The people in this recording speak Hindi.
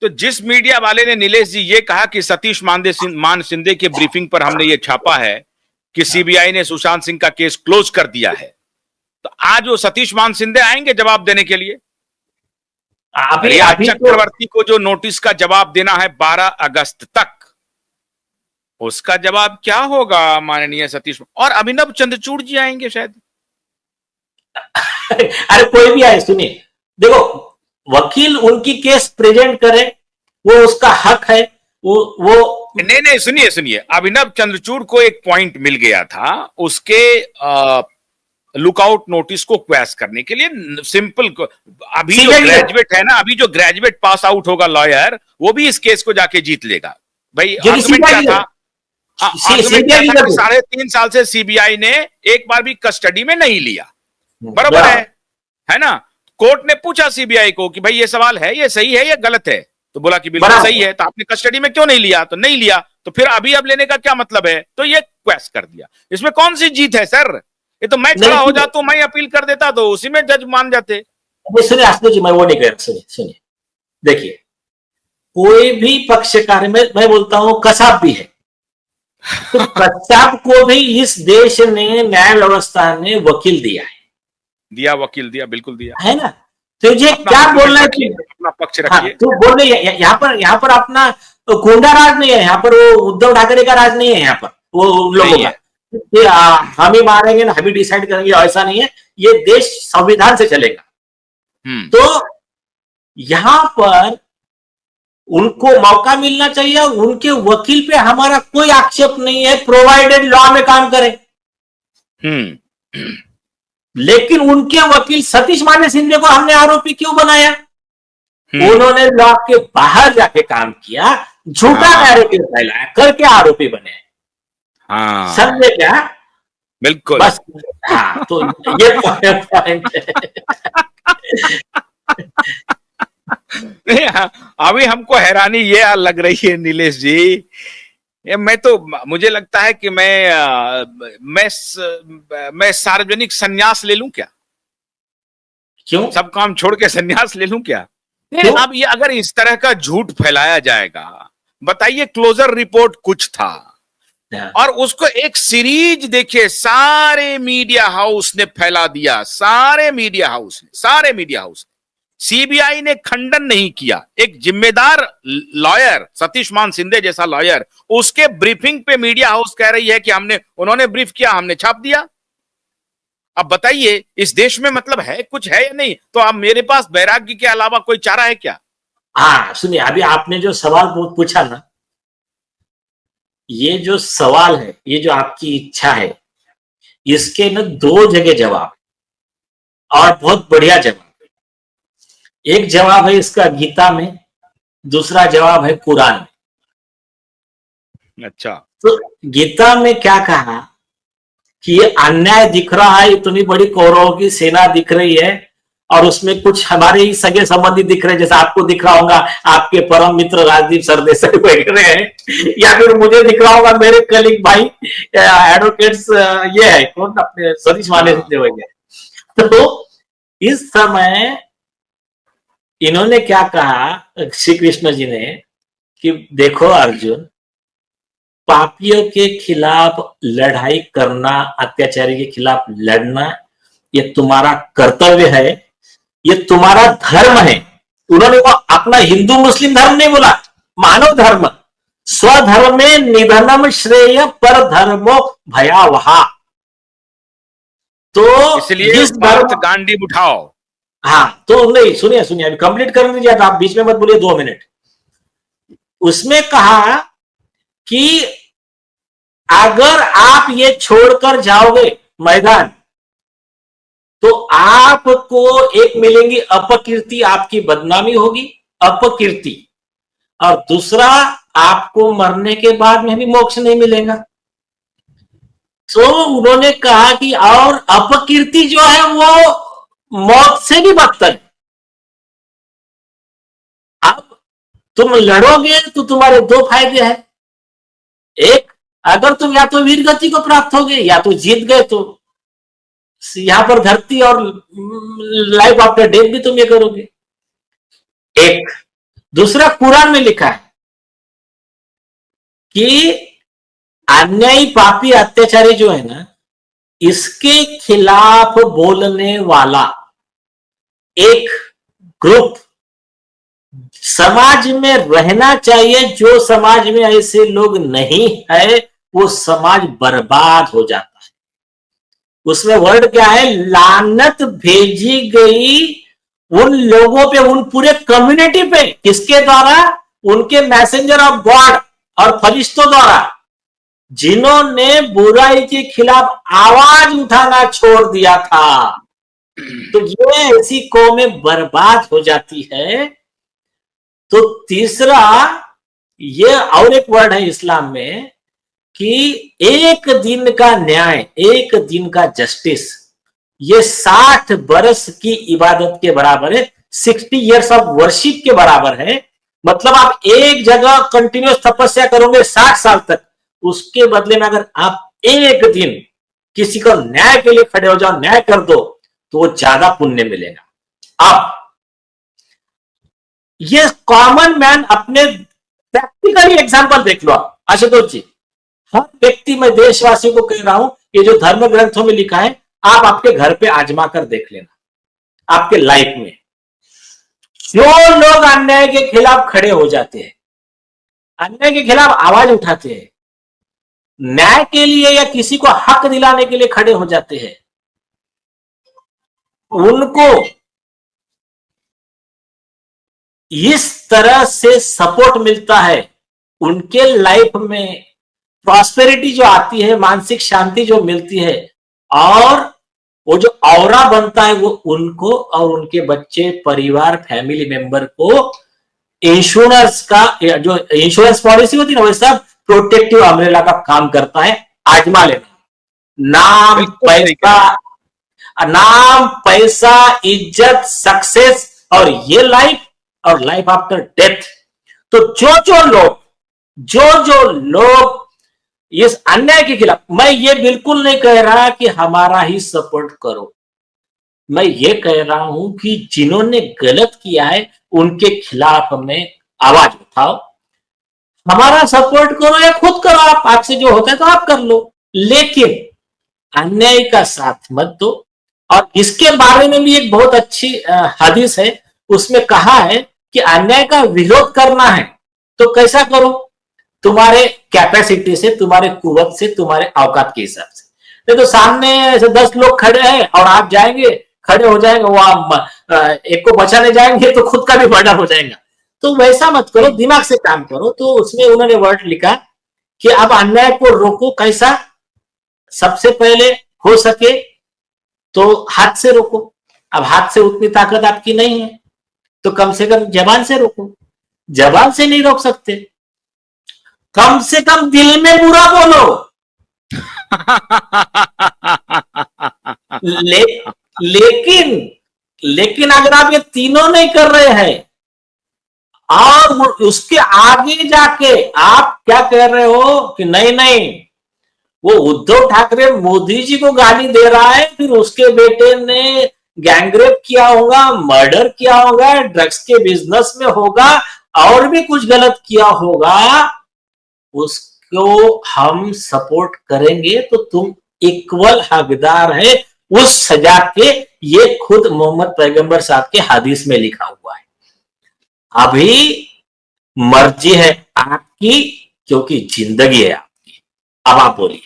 तो जिस मीडिया वाले ने नीलेश जी ये कहा कि सतीश मान शिंदे के ब्रीफिंग पर हमने ये छापा है कि सीबीआई ने सुशांत सिंह का केस क्लोज कर दिया है, तो आज वो सतीश मान शिंदे आएंगे जवाब देने के लिए? रिया चक्रवर्ती को जो नोटिस का जवाब देना है 12 अगस्त तक, उसका जवाब क्या होगा माननीय सतीश? और अभिनव चंद्रचूड़ जी आएंगे शायद। अरे कोई भी आए, सुनिए, देखो वकील उनकी केस प्रेजेंट करे, वो उसका हक है। वो नहीं, सुनिए, अभिनव चंद्रचूड़ को एक पॉइंट मिल गया था उसके लुकआउट नोटिस को क्वैश करने के लिए। सिंपल, अभी जो ग्रेजुएट है ना, अभी जो ग्रेजुएट पास आउट होगा लॉयर, वो भी इस केस को जाके जीत लेगा भाई। आर्गुमेंट क्या था? 3.5 साल से सीबीआई ने एक बार भी कस्टडी में नहीं लिया, बराबर है ना? कोर्ट ने पूछा सीबीआई को कि भाई ये सवाल है, ये सही है या गलत है? तो बोला कि बिल्कुल सही है। तो आपने कस्टडी में क्यों नहीं लिया? तो नहीं लिया, तो फिर अभी अब लेने का क्या मतलब है? तो ये क्वेश्चन कर दिया। इसमें कौन सी जीत है सर? ये तो मैं खड़ा हो जाता, मैं अपील कर देता तो उसी में जज मान जाते। सुनिए आशुतोष जी, मैं वो नहीं कह रहा। सुनिए, देखिए, कोई भी पक्षकार, मैं बोलता हूं कसाब भी है, तो कसाब को भी इस देश ने, न्याय व्यवस्था ने वकील दिया है। वकील दिया, बिल्कुल दिया है ना? तो ये क्या बोलना है कि अपना पक्ष रखिए। तो बोल रहे यहाँ पर अपना गुंडा राज नहीं है, यहाँ पर वो उद्धव ठाकरे का राज नहीं है, यहाँ पर वो लोगों का हम ही मारेंगे ना, हम ही डिसाइड करेंगे, ऐसा नहीं है। ये देश संविधान से चलेगा। तो यहां पर उनको मौका मिलना चाहिए। उनके वकील पे हमारा कोई आक्षेप नहीं है, प्रोवाइडेड लॉ में काम करें। लेकिन उनके वकील सतीश मान शिंदे को हमने आरोपी क्यों बनाया? उन्होंने लॉ के बाहर जाके काम किया, झूठा नैरेटिव फैलाया, करके आरोपी बने। समझे क्या? बिल्कुल, बस। हाँ, तो ये पॉइंट है। अभी हमको हैरानी ये लग रही है नीलेश जी, मुझे लगता है कि मैं सार्वजनिक संन्यास ले लूं क्या? क्यों? सब काम छोड़ के संन्यास ले लूं क्या? अब ये अगर इस तरह का झूठ फैलाया जाएगा, बताइए, क्लोजर रिपोर्ट कुछ था और उसको एक सीरीज देखिए सारे मीडिया हाउस ने फैला दिया, सारे मीडिया हाउस ने। सीबीआई ने खंडन नहीं किया। एक जिम्मेदार लॉयर, सतीश मान शिंदे जैसा लॉयर, उसके ब्रीफिंग पे मीडिया हाउस कह रही है कि उन्होंने ब्रीफ किया, हमने छाप दिया। अब बताइए, इस देश में मतलब है, कुछ है या नहीं? तो अब मेरे पास वैराग्य के अलावा कोई चारा है क्या? हाँ, सुनिए, अभी आपने जो सवाल पूछा ना, ये जो सवाल है, ये जो आपकी इच्छा है, इसके न 2 जगह जवाब, और बहुत बढ़िया जवाब। एक जवाब है इसका गीता में, दूसरा जवाब है कुरान में। अच्छा, तो गीता में क्या कहा कि ये अन्याय दिख रहा है, इतनी बड़ी कौरवों की सेना दिख रही है, और उसमें कुछ हमारे ही सगे संबंधी दिख रहे हैं, जैसे आपको दिख रहा होगा आपके परम मित्र राजदीप सरदेसाई वगैरह हैं, या फिर मुझे दिख रहा होगा मेरे कलीग भाई एडवोकेट्स, ये है कौन, अपने सतीश मान शिंदे वगैरह। तो इस समय इन्होंने क्या कहा, श्री कृष्ण जी ने, कि देखो अर्जुन, पापियों के खिलाफ लड़ाई करना, अत्याचारी के खिलाफ लड़ना, ये तुम्हारा कर्तव्य है, ये तुम्हारा धर्म है। उन्होंने वो अपना हिंदू मुस्लिम धर्म नहीं बोला, मानव धर्म। स्वधर्म में निधनम श्रेय पर धर्मो भयावहा। तो इसलिए भारत गांडी उठाओ। हाँ, तो नहीं, सुनिए अभी कंप्लीट करने दीजिए, आप बीच में मत बोलिए 2 मिनट। उसमें कहा कि अगर आप ये छोड़कर जाओगे मैदान, तो आपको एक मिलेंगी अपकीर्ति, आपकी बदनामी होगी, अपकीर्ति, और दूसरा आपको मरने के बाद में भी मोक्ष नहीं मिलेगा। तो उन्होंने कहा कि और अपकीर्ति जो है वो मौत से भी बदतर है। अब तुम लड़ोगे तो तुम्हारे 2 फायदे हैं। एक, अगर तुम या तो वीर गति को प्राप्त होगे, या तो जीत गए तो यहां पर धरती और लाइफ आफ्टर डेथ भी तुम ये करोगे। एक, दूसरा कुरान में लिखा है कि अन्यायी पापी अत्याचारी जो है ना, इसके खिलाफ बोलने वाला एक ग्रुप समाज में रहना चाहिए। जो समाज में ऐसे लोग नहीं है वो समाज बर्बाद हो जाता है। उसमें वर्ड क्या है, लानत भेजी गई उन लोगों पे, उन पूरे कम्युनिटी पे, किसके द्वारा, उनके मैसेंजर ऑफ गॉड और फरिश्तों द्वारा, जिन्होंने बुराई के खिलाफ आवाज उठाना छोड़ दिया था। तो ये ऐसी कौमें बर्बाद हो जाती है। तो तीसरा, ये और एक वर्ड है इस्लाम में कि एक दिन का न्याय, एक दिन का जस्टिस, ये 60 बरस की इबादत के बराबर है, 60 इयर्स ऑफ वर्शिप के बराबर है। मतलब आप एक जगह कंटिन्यूस तपस्या करोगे 60 साल तक, उसके बदले में अगर आप एक दिन किसी को न्याय के लिए खड़े हो जाओ, न्याय कर दो, तो वो ज्यादा पुण्य मिलेगा। अब ये कॉमन मैन अपने प्रैक्टिकली एग्जांपल देख लो आप आशुतोष जी। हर व्यक्ति, मैं देशवासियों को कह रहा हूं, ये जो धर्म ग्रंथों में लिखा है आप आपके घर पे आजमा कर देख लेना। आपके लाइफ में जो लोग अन्याय के खिलाफ खड़े हो जाते हैं, अन्याय के खिलाफ आवाज उठाते हैं, न्याय के लिए या किसी को हक दिलाने के लिए खड़े हो जाते हैं, उनको इस तरह से सपोर्ट मिलता है, उनके लाइफ में प्रॉस्पेरिटी जो आती है, मानसिक शांति जो मिलती है, और वो जो ऑरा बनता है वो उनको और उनके बच्चे, परिवार, फैमिली मेंबर को इंश्योरेंस का, जो इंश्योरेंस पॉलिसी होती है ना, वैसा प्रोटेक्टिव अम्ब्रेला का काम करता है। आजमा लेना। नाम पैसा इज्जत सक्सेस और ये लाइफ और लाइफ आफ्टर डेथ। तो जो लोग इस अन्याय के खिलाफ, मैं ये बिल्कुल नहीं कह रहा कि हमारा ही सपोर्ट करो, मैं ये कह रहा हूं कि जिन्होंने गलत किया है उनके खिलाफ हमें आवाज उठाओ। हमारा सपोर्ट करो या खुद करो, आपसे जो होता है तो आप कर लो, लेकिन अन्याय का साथ मत दो। और इसके बारे में भी एक बहुत अच्छी हदीस है, उसमें कहा है कि अन्याय का विरोध करना है तो कैसा करो, तुम्हारे कैपेसिटी से, तुम्हारे कुवत से, तुम्हारे औकात के हिसाब से। नहीं तो सामने ऐसे 10 लोग खड़े हैं और आप जाएंगे, खड़े हो जाएंगे, वो एक को बचाने जाएंगे तो खुद का भी मर्डर हो जाएगा। तो वैसा मत करो, दिमाग से काम करो। तो उसमें उन्होंने वर्ड लिखा कि अब अन्याय को रोको, कैसा, सबसे पहले हो सके तो हाथ से रोको। अब हाथ से उतनी ताकत आपकी नहीं है तो कम से कम जबान से रोको। जबान से नहीं रोक सकते, कम से कम दिल में बुरा बोलो। लेकिन अगर आप ये तीनों नहीं कर रहे हैं और उसके आगे जाके आप क्या कह रहे हो कि नहीं, वो उद्धव ठाकरे मोदी जी को गाली दे रहा है, फिर उसके बेटे ने गैंगरेप किया होगा, मर्डर किया होगा, ड्रग्स के बिजनेस में होगा, और भी कुछ गलत किया होगा, उसको हम सपोर्ट करेंगे तो तुम इक्वल हकदार है उस सजा के। ये खुद मोहम्मद पैगंबर साहब के हदीस में लिखा हुआ है। अभी मर्जी है आपकी, क्योंकि जिंदगी है आपकी। अब आप बोलिए।